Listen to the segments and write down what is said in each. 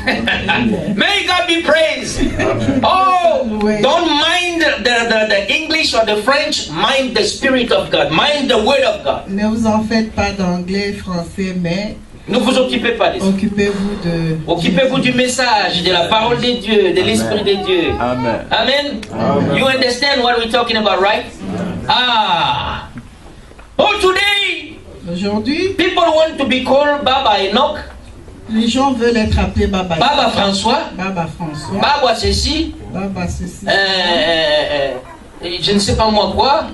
May God be praised. Oh, don't mind the English or the French. Mind the Spirit of God. Mind the Word of God. Ne vous en faites pas d'anglais, français, mais ne vous occupez pas de ça. Occupez-vous du message, de la parole de Dieu, de l'Esprit de Dieu. Amen. Amen. Amen. You understand what we're talking about, right? Ah. Oh, today, aujourd'hui, people want to be called Baba Enoch. Les gens veulent être appelés Baba. Baba François. Baba François. Baba ceci. Baba ceci. Je ne sais pas moi quoi.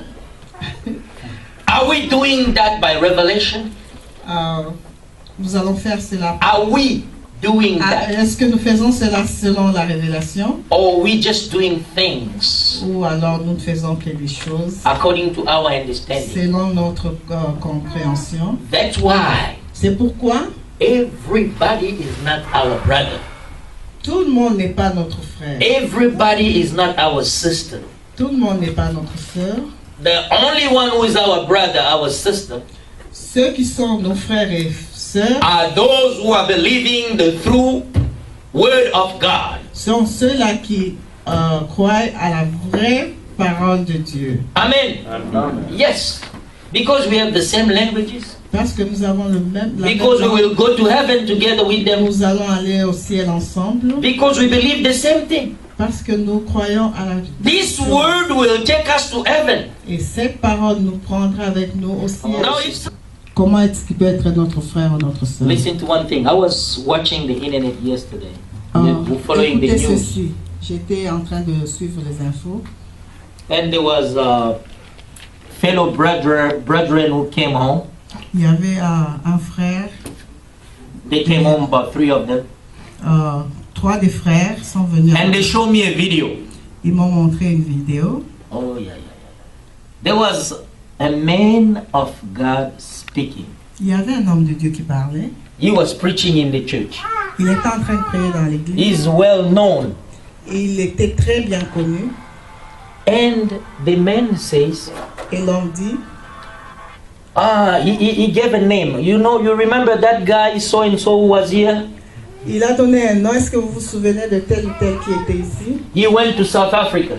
Are we doing that by revelation? Nous allons faire cela. Are we doing that? Est-ce que nous faisons cela selon la révélation? Or we just doing things? Ou alors nous faisons quelque chose according to our understanding? Selon notre compréhension. That's why. C'est pourquoi. Everybody is not our brother. Tout le monde n'est pas notre frère. Everybody is not our sister. Tout le monde n'est pas notre sœur. The only one who is our brother, our sister, ceux qui sont nos frères et sœurs, are those who are believing the true word of God. Sont ceux-là qui croient à la vraie parole de Dieu. Amen. Amen. Yes, because we have the same languages. Parce que nous avons le même. Because we will go to heaven together with them. Nous allons aller au ciel ensemble. Because we believe the same thing. Parce que nous croyons à la. This word will take us to heaven. Et cette parole nous prendra avec nous au ciel. Now comment est-ce qu'il peut être notre frère ou notre sœur? Listen to one thing. I was watching the internet yesterday. Following the news. Ceci. J'étais en train de suivre les infos. And there was fellow brethren who came home. Il y avait un frère. They came home, about 3 of them. 3 des frères sont venus. And they showed me a video. Ils m'ont montré une vidéo. Oh yeah. There was a man of God speaking. Il y avait un homme de Dieu qui parlait. He was preaching in the church. Il était en train de prier dans l'église. He's well known. Il était très bien connu. And the man says, et l'homme dit, he gave a name. You remember that guy so and so who was here? Il a donné un nom. Est-ce que vous vous souvenez de tel ou tel qui était ici? He went to South Africa.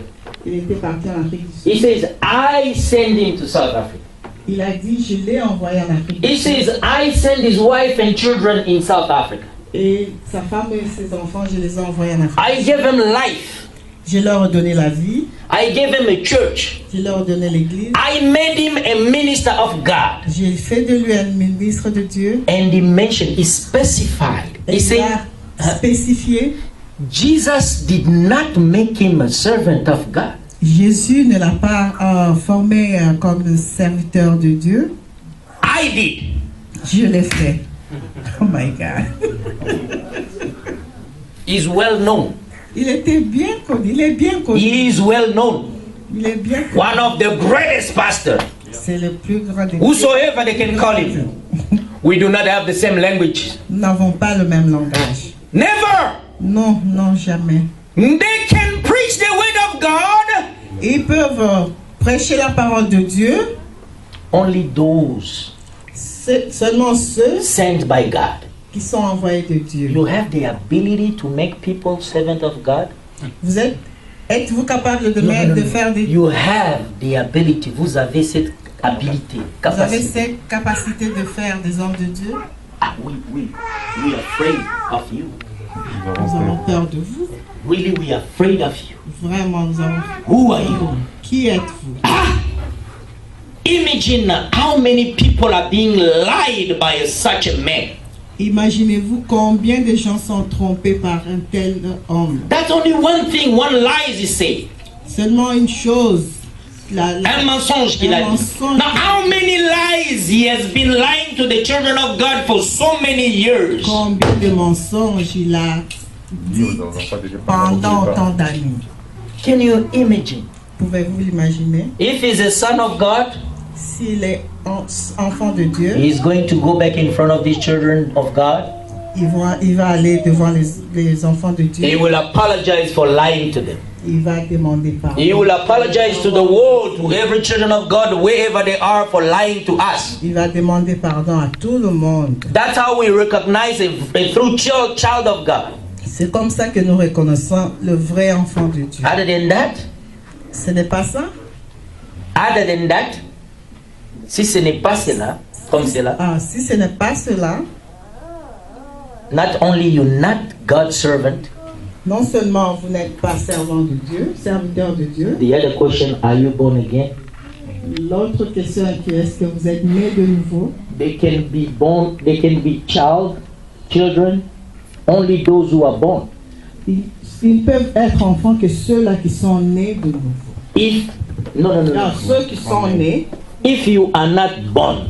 Il était parti en Afrique du Sud. He says, I send him to South Africa. Il a dit, je l'ai envoyé en Afrique. He says, I send his wife and children in South Africa. Et sa femme et ses enfants, je les ai envoyés en Afrique. I gave him life. Je leur ai donné la vie. I gave him a church. Je leur ai donné l'église. I made him a minister of God. J'ai fait de lui un ministre de Dieu. And he mentioned, he specified. He said, spécifié. Jesus did not make him a servant of God. Jésus ne l'a pas formé comme serviteur de Dieu. I did. Je l'ai fait. Oh my God. He's well known. Il était bien connu. Il est bien connu. He is well known. Il est bien connu. One of the greatest pastors. C'est le plus grand des. Whosoever they can call him. We do not have the same language. Nous n'avons pas le même langage. Never. Non, non, jamais. They can preach the word of God. Ils peuvent prêcher la parole de Dieu. Only those seulement ceux sent by God qui sont envoyés de Dieu. You have the ability to make people servants of God. Êtes-vous capable de faire des... You have the ability. Vous avez cette habilité. Vous avez cette capacité de faire des hommes de Dieu. Ah oui. We are afraid of you. Nous avons peur de vous. Really, we are afraid of you. Vraiment, nous avons... Who are you? Qui êtes-vous? Imagine how many people are being lied by such a man. Imaginez-vous combien de gens sont trompés par un tel homme. That's only one thing, one lie he said. Seulement une chose. Un mensonge qu'il a dit. Now how many lies he has been lying to the children of God for so many years? Combien de mensonges il a dit pendant autant d'années. Can you imagine? Pouvez-vous l'imaginer? If he's a son of God, s'il est enfant de Dieu, he is going to go back in front of these children of God. Il va aller devant les enfants de Dieu. He will apologize for lying to them. Il va demander pardon. He will apologize to the world, to every children of God, wherever they are, for lying to us. Il va demander pardon à tout le monde. That's how we recognize a true child of God. C'est comme ça que nous reconnaissons le vrai enfant de Dieu. Other than that, Ce n'est pas ça? other than that, si ce n'est pas cela, comme cela, Ah, si ce n'est pas cela, not only you not God's servant, non seulement vous n'êtes pas servant de Dieu, serviteur de Dieu, the other question, are you born again? l'autre question est est-ce que vous êtes né de nouveau? They can be born, they can be children, only those who are born. Ils peuvent être enfants que ceux-là qui sont nés de nouveau. If, no. Alors, ceux qui sont nés, If you are not born,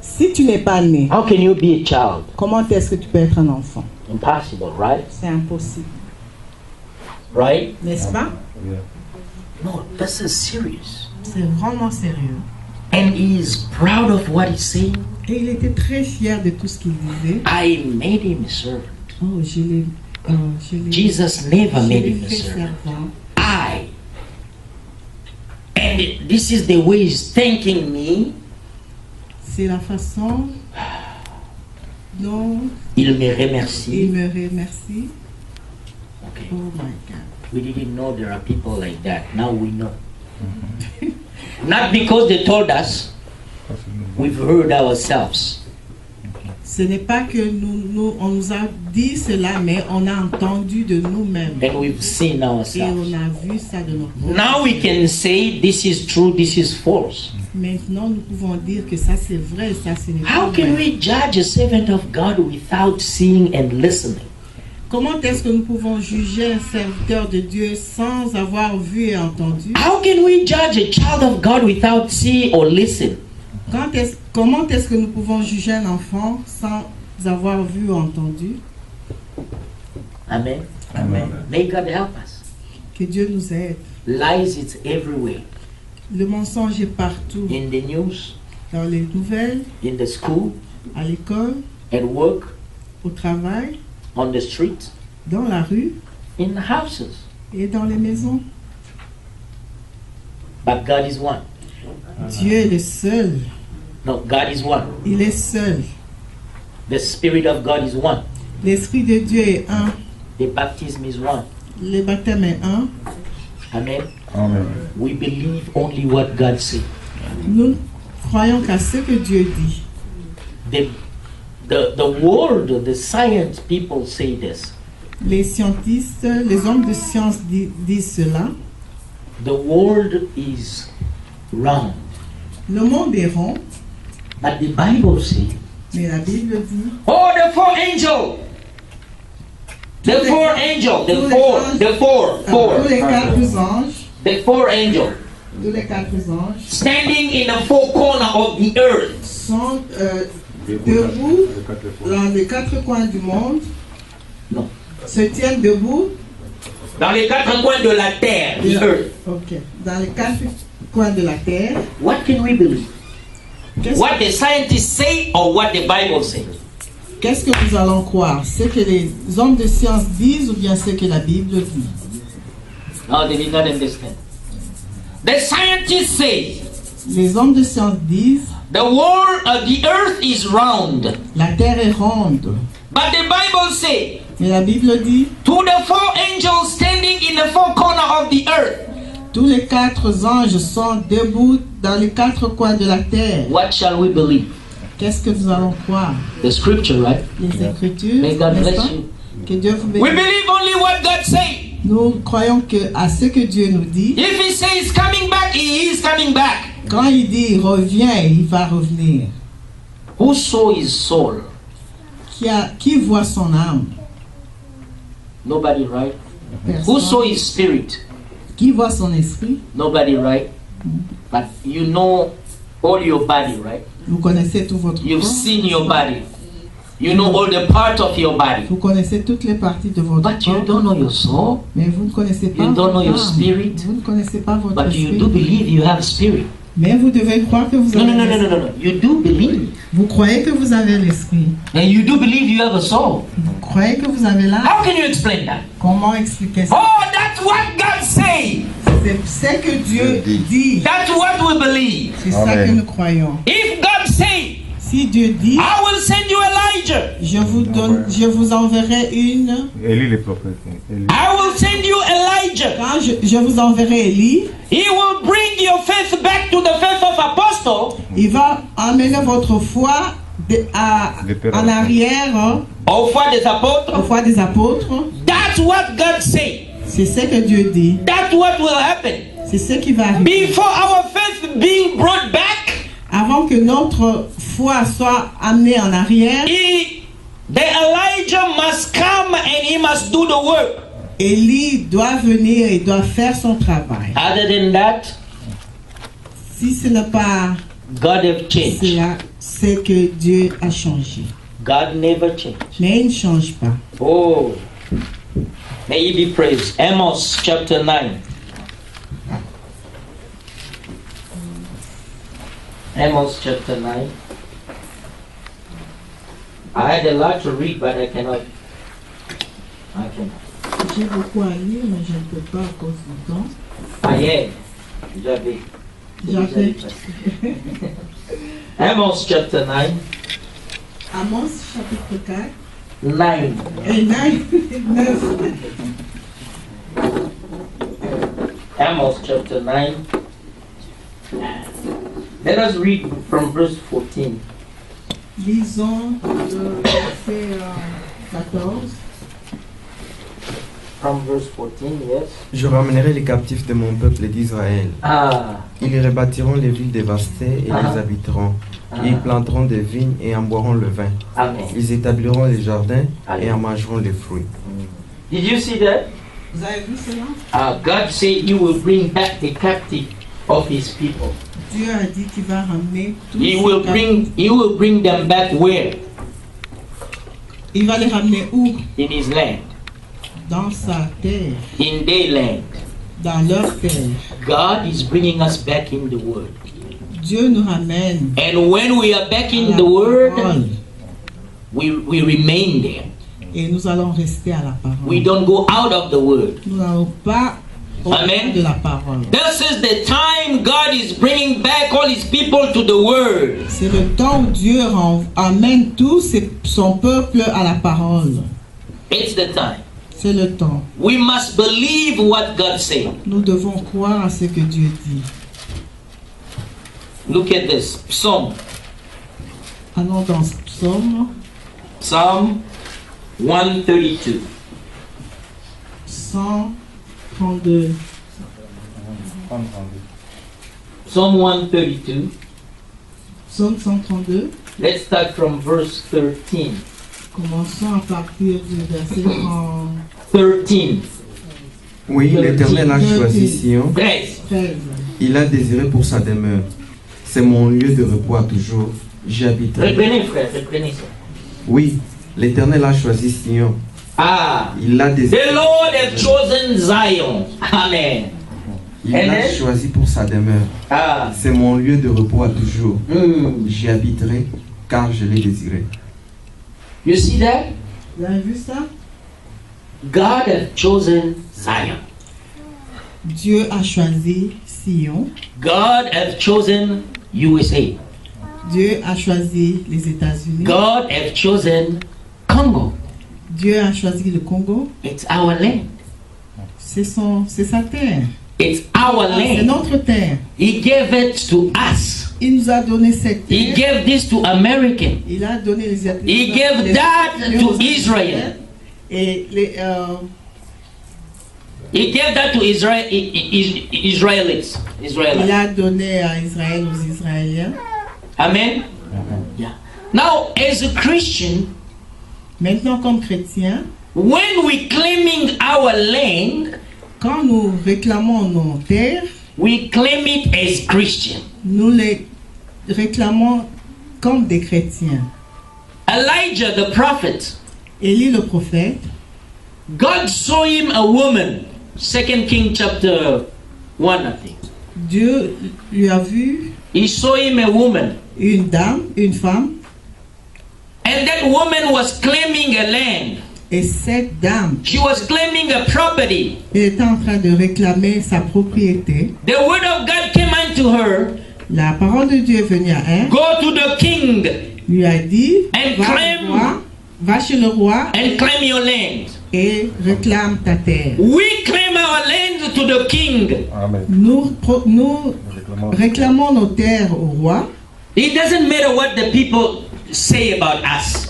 si tu n'es pas né, how can you be a child? comment est-ce que tu peux être un enfant? Impossible, right? C'est impossible, Right? n'est-ce pas? No, this is serious. C'est vraiment sérieux. And he is proud of what he's saying. Et il était très fier de tout ce qu'il disait. I made him a servant. Oh, je l'ai Jesus never made him a fait servant. servant. And this is the way he's thanking me. C'est la façon dont Il me il remercie. me remercie. Okay. Oh my God. We didn't know there are people like that. Now we know. Not because they told us, we've heard ourselves. Ce n'est pas que on nous a dit cela, mais on a entendu de nous-mêmes. And we've seen Et ourselves. on a vu ça de notre Now we can say this is true, this is false. Maintenant, nous pouvons dire que ça c'est vrai, ça ce n'est pas How can vrai. we judge a servant of God without seeing and listening? Comment est-ce que nous pouvons juger un serviteur de Dieu sans avoir vu et entendu? How can we judge a child of God without seeing or listening? Comment est-ce que nous pouvons juger un enfant sans avoir vu ou entendu? Amen. Amen. May God help us. Que Dieu nous aide. Lies, it's everywhere. Le mensonge est partout, In the news, dans les nouvelles, in the school, à l'école, at work, au travail, on the street, dans la rue in the houses. et dans les maisons. But God is one. Dieu est le seul. No, God is one. Il est seul. The Spirit of God is one. L'Esprit de Dieu est un. The baptism is one. Le baptême est un. Amen. Amen. We believe only what God says. Nous croyons qu'à ce que Dieu dit. The world, the science people say this. Les scientistes, les hommes de science disent cela. The world is round. Le monde est rond, But the Bible says, mais la Bible dit oh, the four angels. The four angels. The four tous les quatre anges, The four angels tous les quatre anges standing in the four corners of the earth. sont debout dans les quatre coins du monde, Non. se tiennent debout Dans les quatre coins de la terre, the earth. ok, dans les quatre coins de la terre. What can we believe? Qu'est-ce What the scientists say or what the Bible says? qu'est-ce que nous allons croire? Ce que les hommes de science disent ou bien ce que la Bible dit? No, they did not understand. The scientists say Les hommes de science disent the world of the earth is round. la terre est ronde. But the Bible says Mais la Bible dit to the four angels standing in the four corners of the earth. tous les quatre anges sont debout dans les quatre coins de la terre. What shall we believe? Qu'est-ce que nous allons croire? The scripture, right? Les Écritures, May God n'est-ce bless pas? you. Que Dieu vous We bénisse. believe only what God says. Nous croyons que à ce que Dieu nous dit, If He says coming back, He is coming back. quand il dit il revient, il va revenir. Who saw His soul? Qui voit son âme? Nobody, right? Who Personne. saw His spirit? Qui voit son esprit? Nobody, right? But you know all your body, right? Vous connaissez tout votre You've corps. seen your body. You know all the parts of your body. Vous connaissez toutes les parties de votre But you corps. don't know your soul. Mais vous ne connaissez pas You don't know votre your âme. spirit. Vous ne connaissez pas votre But you esprit. do believe you have spirit. Mais vous devez croire que vous No, avez no, no, no, l'esprit. no, no, no. You do believe. Vous croyez que vous avez l'esprit. And you do believe you have a soul. Vous croyez que vous avez l'âme. How can you explain that? Comment expliquer ça? Oh, that's what God says. C'est ce que Dieu dit. That's what we believe. C'est ça Amen. que nous croyons. If God says, Si Dieu dit, I will send you Elijah. je vous enverrai une. Élie le prophète. Élie. I will send you Elijah. Quand je vous enverrai Élie, He will bring your faith back to the faith of apostle. il va amener votre foi en arrière, hein, Au foi des apôtres. aux foi des apôtres. That's what God said. C'est ce que Dieu dit. That's what will happen. C'est ce qui va arriver. Before our faith being brought back, Avant que notre foi soit amenée en arrière, the Elijah must come and he must do the work. Élie doit venir et doit faire son travail. Other than that, Si ce n'est pas God have changed. cela, c'est que Dieu a changé. God never changed. Mais il ne change pas. Oh, may He be praised. Amos chapter 9. Amos chapter 9. I had a lot to read, but I cannot. J'ai beaucoup à lire, mais je ne peux pas à cause du temps. J'avais. J'avais Amos chapter 9. Amos chapitre 4 9. et 9. Amos chapter 9. Let us read from verse 14. Lisons le verset 14. From verse 14, yes. Je ramènerai les captifs de mon peuple d'Israël. Ah. Ils rebâtiront les villes dévastées et les habiteront. Ils planteront des vignes et en boiront le vin. Amen. Ils établiront les jardins et en mangeront les fruits. Did you see that? Vous avez vu cela? God said He will bring back the captive of His people. Dieu a dit qu'il va ramener tous He ses will bring them back where? Il va les ramener où? In His land. Dans sa terre, In their land. dans leur terre. God is bringing us back in the Word. Dieu nous ramène And when we are back à in la the Word, parole. we remain there. Et nous allons rester à la We parole. don't go out of the Word. Nous n'allons pas Amen. de la parole. This is the time God is bringing back all His people to the Word. C'est le temps où Dieu amène son peuple à la parole. It's the time. C'est le temps. We must believe what God said. Nous devons croire à ce que Dieu dit. Look at this. Psalm. Allons dans Psaume Psalm 132. 132. Psalm 132. Psaume 132. Let's start from verse 13. Commençons à partir du verset 13. Oui, l'Éternel a choisi Sion. 13. 13. Il a désiré pour sa demeure. C'est mon lieu de repos à toujours. J'y habiterai. Reprenez, frère, reprenez ça. Oui, l'Éternel a choisi Sion. Ah. Il a désiré. The Lord has chosen Zion. Amen. Il l'a choisi pour sa demeure. Ah. C'est mon lieu de repos à toujours. Mm. J'y habiterai car je l'ai désiré. You see that? Vous avez vu ça? God has chosen Zion. Dieu a choisi Sion. God has chosen USA. Dieu a choisi les États-Unis. God has chosen Congo. Dieu a choisi le Congo. It's our land. C'est sa terre. It's our C'est land. notre terre. He gave it to us. Il nous a donné cette He terre. gave this to American. Il a donné les He gave that to Israel. Et He gave that to Israelites. il a donné à Israël aux Israéliens. Amen. Yeah. Now, as a Christian, Maintenant, comme chrétiens, when we claiming our land, quand nous réclamons nos terres, we claim it as Christian. nous les réclamons comme des chrétiens. Elijah the prophet, Élie le prophète, God saw him a woman. 2 King chapter 1, I think. Dieu lui a vu He saw him a woman. une dame, une femme, And that woman was claiming a land. et cette dame, She was claiming a property. elle était en train de réclamer sa propriété. The word of God came unto her. La parole de Dieu est venue à elle. Go to the king lui a dit, And va chez le roi and claim your land. et réclame ta terre. We claim our land to the king. Amen. Nous réclamons nos terres au roi. It doesn't matter what the people say about us.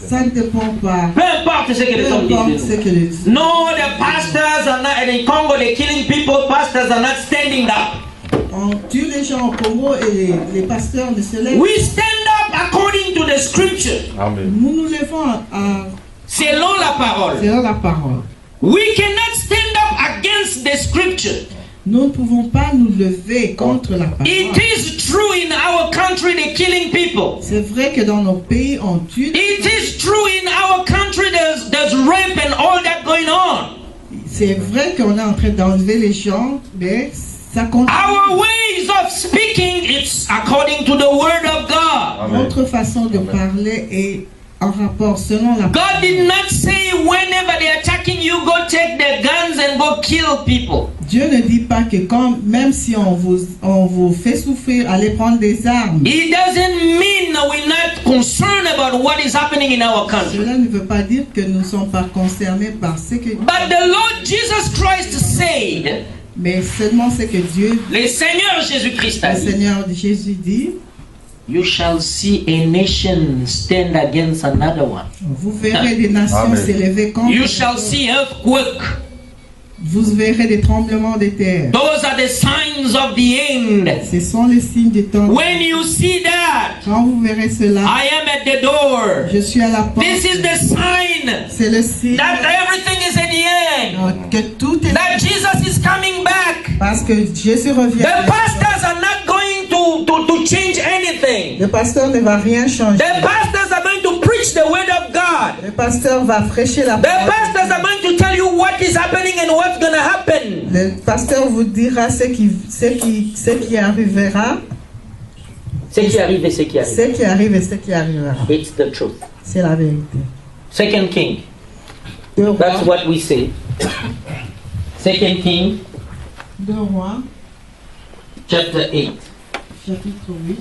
Ça ne dépend pas. Peu importe ce que les Peu hommes importe disent. ce que les... No, the pastors are not, in Congo, they're killing people, pastors are not standing up. On tue les gens au Congo et les pasteurs ne se lèvent. We stand up according to the scripture. Amen. Nous nous levons Selon la parole. selon la parole. We cannot stand up against the scripture. Nous ne pouvons pas nous lever contre la parole. It is true in our country they're killing people. C'est vrai que dans nos pays, on tue. It is true in our country there's rape and all that going on. C'est vrai qu'on est en train d'enlever les gens, mais ça continue. Our ways of speaking, it's according to the word of God. Amen. Notre façon de parler est en rapport selon la God parole. did not say whenever they're attacking you, go take their guns and go kill people. Dieu ne dit pas que quand, même si on vous fait souffrir, allez prendre des armes. It doesn't mean we're not concerned about what is happening in our country. Cela ne veut pas dire que nous ne sommes pas concernés par ce que... But the Lord Jesus Christ said, Mais seulement ce que Dieu, le Seigneur Jésus-Christ a le dit, Seigneur Jésus dit, you shall see a nation stand against another one. vous verrez des nations Amen. s'élever contre You les shall autres. see earthquake. Vous verrez des tremblements de terre. Those are the signs of the end. Ce sont les signes du temps. When you see that, Quand vous verrez cela, I am at the door. je suis à la porte. This is the sign C'est le signe that everything is in the end. que tout est... That Jesus is coming back. Parce que Jésus revient. The pastors are not going to change anything. Le pasteur ne va rien changer. The pastors are going to preach the word of God. Le pasteur va fraîcher la The parole. pastors are going to tell you what is happening and what's going to happen. Le pasteur vous dira ce qui arrivera, Ce qui arrive et ce qui arrive. ce qui arrive et ce qui arrivera. It's the truth. C'est la vérité. Second King. Deux rois, That's what we say. Second King, Deux rois, chapter 8. chapitre 8.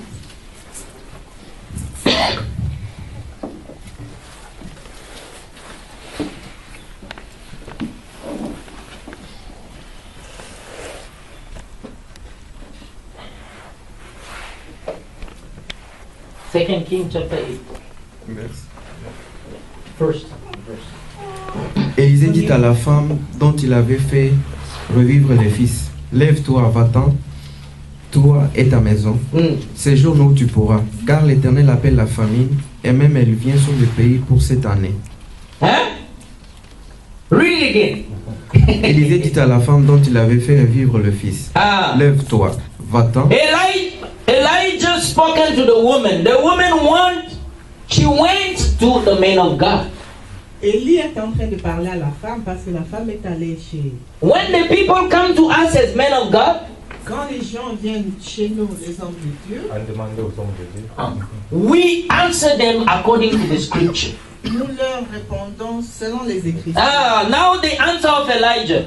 Second King, chapter 8. First verse. Élisée dit à la femme dont il avait fait revivre les fils, lève-toi, va-t'en, toi et ta maison, séjourne où tu pourras, car l'Éternel appelle la famine, et même elle vient sur le pays pour cette année. Huh? Read it again. Élisée dit à la femme dont il avait fait revivre le fils, Ah. lève-toi, va-t'en. Elijah spoken to the woman. The woman she went to the man of God. Élie est en train de parler à la femme parce que la femme est allée chez... When the people come to us as men of God, Quand les gens viennent chez nous, les hommes de Dieu, À demander aux hommes de Dieu. we answer them according to the scripture. nous leur répondons selon les Écritures. Ah, now the answer of Elijah.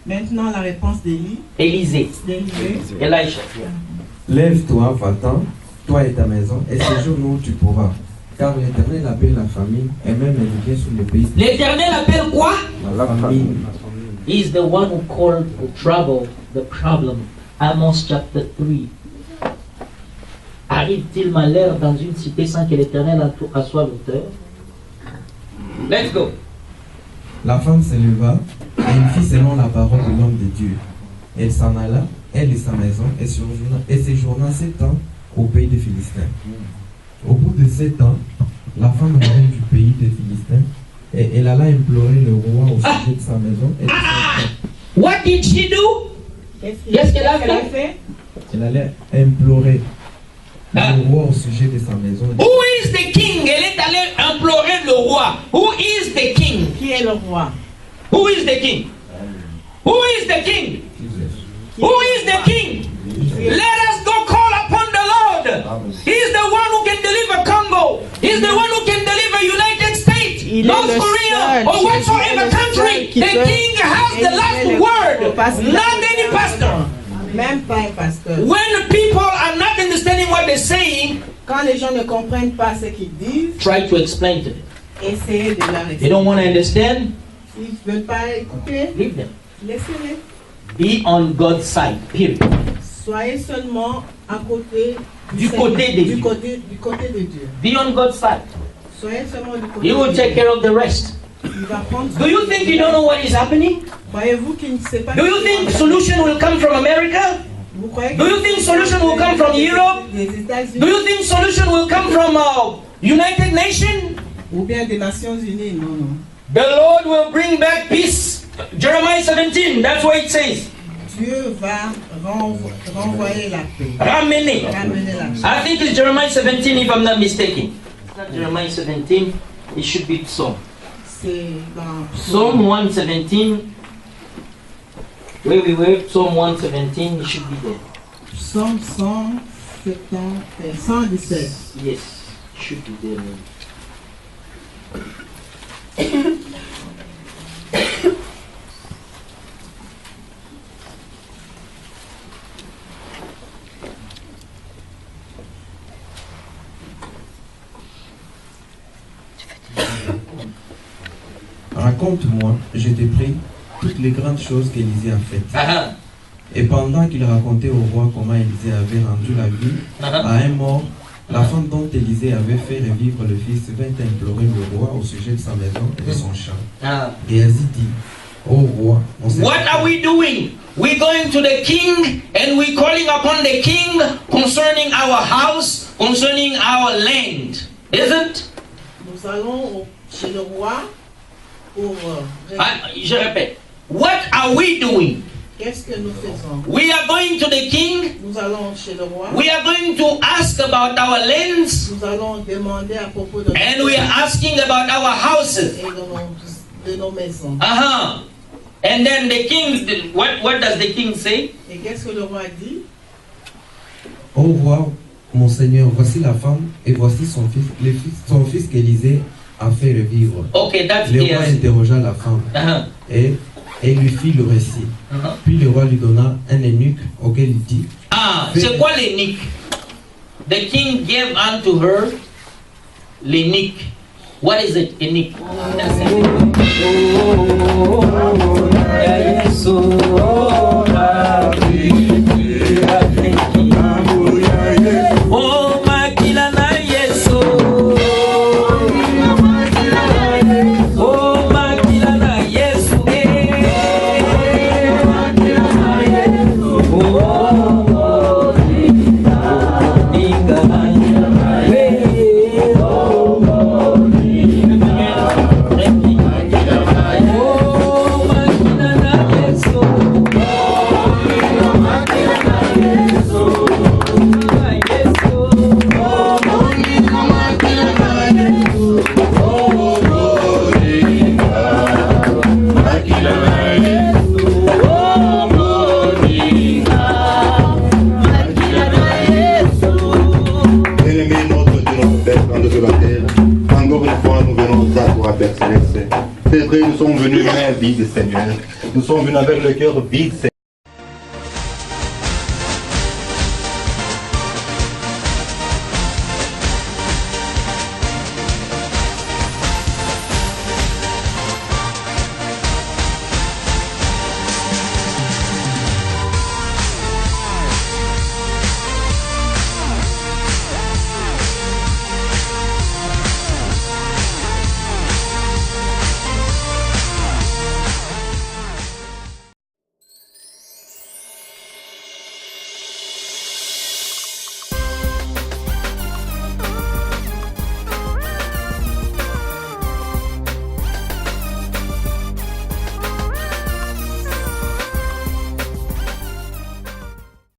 Maintenant, la réponse d'Élie, Élisée. Elijah. Lève-toi, va-t'en, toi et ta maison, et séjourne où tu pourras, car l'Éternel appelle la famine, et même elle vient sur le pays. L'Éternel appelle quoi? La famine. He is the one who called the trouble, the problem. Amos chapter 3. Arrive-t-il malheur dans une cité sans que l'Éternel assoie l'auteur? Let's go. La femme se leva, et elle fit selon la parole de l'homme de Dieu. Elle s'en alla, elle et sa maison, et séjourna 7 ans au pays des Philistins. Au bout de 7 ans, la femme revint du pays des Philistins, et elle alla implorer le roi au sujet de sa maison et de son frère. What did she do? Qu'est-ce qu'elle a fait? Elle allait implorer le roi au sujet de sa maison. Who is the king? Elle est allée implorer le roi. Who is the king? Qui est le roi? Who is the king? Who is the king? Who is the king? Let us go call upon the Lord. He's the one who can deliver Congo. He's the one who can deliver United States, North Korea, or whatsoever country. The king has the last word, not any pastor. Même pas un pasteur. When people are not understanding what what they're saying, Quand les gens ne comprennent pas ce qu'ils disent, try to explain to them. essayez de leur They expliquer. don't want to understand, S'ils ne veulent pas écouter, leave them. laissez-les. Be on God's side, period. Soyez seulement à côté Du Seigneur, côté de Dieu. du côté de Dieu. Be on God's side. Soyez seulement du côté He will de take Dieu. care of the rest. Il va prendre Do you think you don't know what is happening? Croyez-vous qu'il ne sait pas? Do you think solution will come from America? Vous croyez Do you think solution will come from Europe? Des États-Unis Do you think solution will come from United Nations? ou bien des Nations Unies? Non, non. The Lord will bring back peace. Jeremiah 17, that's what it says. Dieu va renvoyer la paix. Ramener. Ramener la paix. I think it's Jeremiah 17 if I'm not mistaken. It's not Jeremiah 17, it should be Psalm. C'est dans Psalm 117. Wait, Psalm 117, it should be there. Psaume 117. Yes, it should be there. Raconte-moi, je te prie, toutes les grandes choses qu'Élisée a faites. Uh-huh. Et pendant qu'il racontait au roi comment Élisée avait rendu la vie à un mort, la femme dont Élisée avait fait revivre le fils vint implorer le roi au sujet de sa maison et de son champ. Et Asie dit, ô roi, mon Seigneur, What are we doing? We're going to the king and we're calling upon the king concerning our house, concerning our land. Isn't? Nous allons chez le roi pour... Je répète. What are we doing? Qu'est-ce que nous faisons? We are going to the king. Nous allons chez le roi. We are going to ask about our lands. Nous allons demander à propos de And we are asking about our houses. de nos maisons. Uh-huh. And then the king, what does the king say? Et qu'est-ce que le roi dit? ô roi, mon Seigneur, voici la femme et voici son fils qu'Élisée a fait revivre. Okay, that's Le roi yes. interrogea la femme Uh-huh. et lui fit le récit. Uh-huh. Puis le roi lui donna un eunuque auquel il dit, Ah, c'est quoi l'eunuque? The king gave unto her l'eunuque. What is it, eunuque? Oh, makila na Yesu. Oh, makila na Yesu. C'est vrai, nous sommes venus mains vides, Seigneur. Nous sommes venus avec le cœur vide, Seigneur.